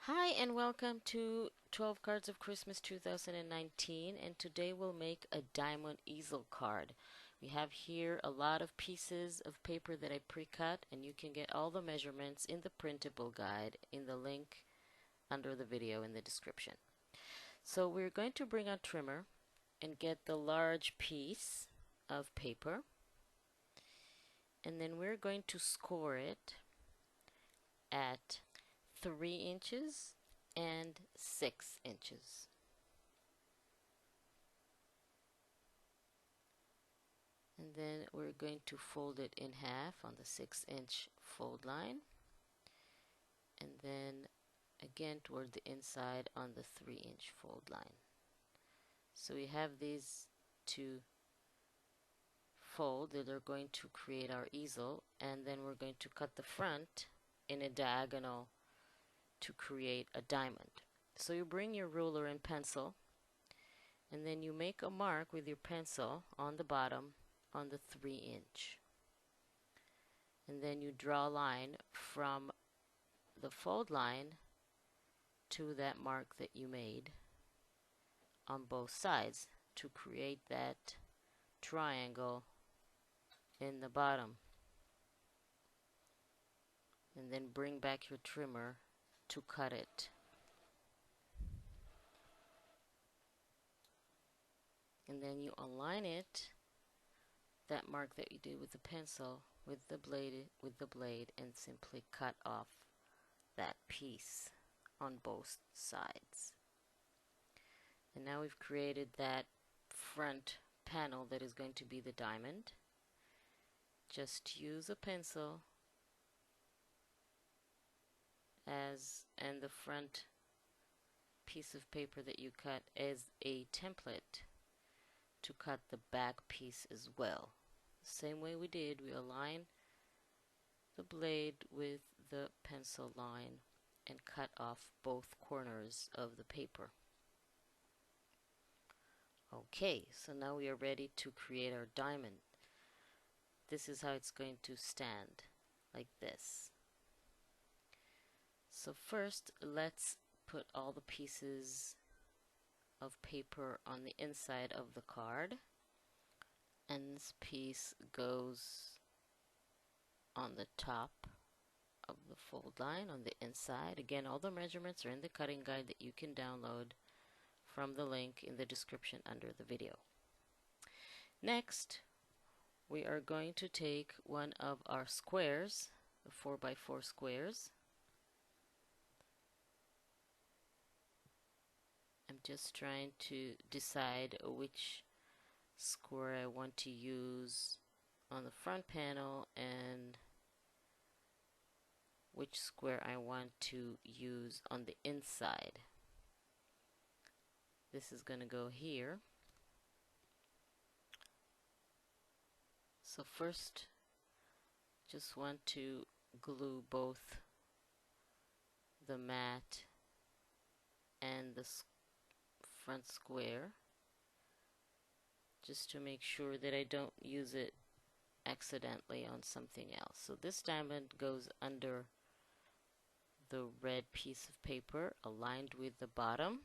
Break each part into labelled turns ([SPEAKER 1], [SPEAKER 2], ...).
[SPEAKER 1] Hi and welcome to 12 Cards of Christmas 2019, and today we'll make a diamond easel card. We have here a lot of pieces of paper that I pre-cut, and you can get all the measurements in the printable guide in the link under the video in the description. So we're going to bring a trimmer and get the large piece of paper, and then we're going to score it at 3 inches and 6 inches. And then we're going to fold it in half on the 6-inch fold line, and then again toward the inside on the 3-inch fold line. So we have these two fold that are going to create our easel, and then we're going to cut the front in a diagonal to create a diamond. So you bring your ruler and pencil, and then you make a mark with your pencil on the bottom on the 3-inch, and then you draw a line from the fold line to that mark that you made on both sides to create that triangle in the bottom, and then bring back your trimmer to cut it. And then you align it, that mark that you did with the pencil, with the blade, and simply cut off that piece on both sides. And now we've created that front panel that is going to be the diamond. Just use a pencil and the front piece of paper that you cut as a template to cut the back piece as well. Same way we did, we align the blade with the pencil line and cut off both corners of the paper. Okay, so now we are ready to create our diamond. This is how it's going to stand, like this. So first, let's put all the pieces of paper on the inside of the card, and this piece goes on the top of the fold line on the inside. Again, all the measurements are in the cutting guide that you can download from the link in the description under the video. Next, we are going to take one of our squares, the 4x4 squares. I'm just trying to decide which square I want to use on the front panel and which square I want to use on the inside. This is going to go here. So first, just want to glue both the mat and the front square, just to make sure that I don't use it accidentally on something else. So this diamond goes under the red piece of paper aligned with the bottom,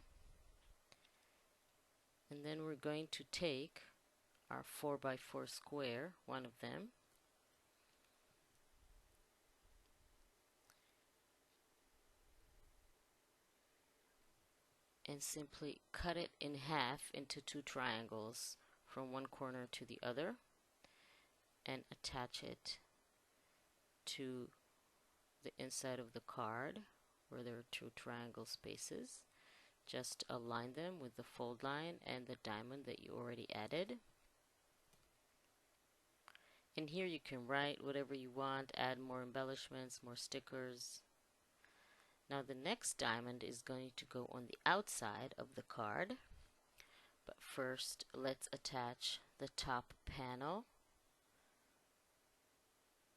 [SPEAKER 1] and then we're going to take our 4x4 square, one of them, and simply cut it in half into 2 triangles from one corner to the other, and attach it to the inside of the card where there are 2 triangle spaces. Just align them with the fold line and the diamond that you already added. And here you can write whatever you want, add more embellishments, more stickers. Now the next diamond is going to go on the outside of the card, but first let's attach the top panel.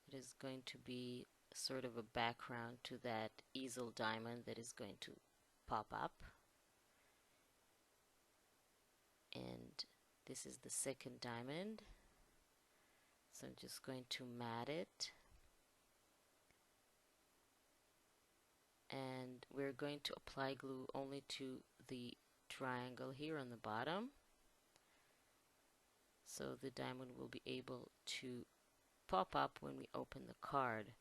[SPEAKER 1] It is going to be sort of a background to that easel diamond that is going to pop up. And this is the second diamond, so I'm just going to mat it and we're going to apply glue only to the triangle here on the bottom, so the diamond will be able to pop up when we open the card.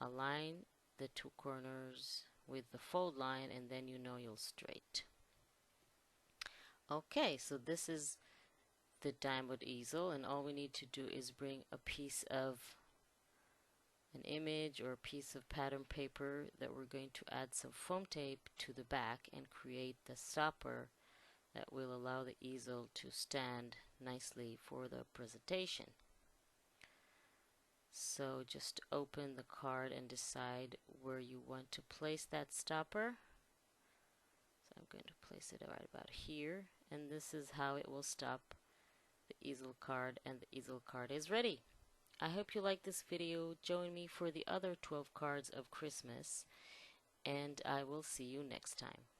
[SPEAKER 1] Align the two corners with the fold line, and then you know you'll straight. Okay, so this is the diamond easel, and all we need to do is bring a piece of an image or a piece of pattern paper that we're going to add some foam tape to the back and create the stopper that will allow the easel to stand nicely for the presentation. So just open the card and decide where you want to place that stopper. So I'm going to place it right about here, and this is how it will stop the easel card, and the easel card is ready. I hope you like this video. Join me for the other 12 cards of Christmas, and I will see you next time.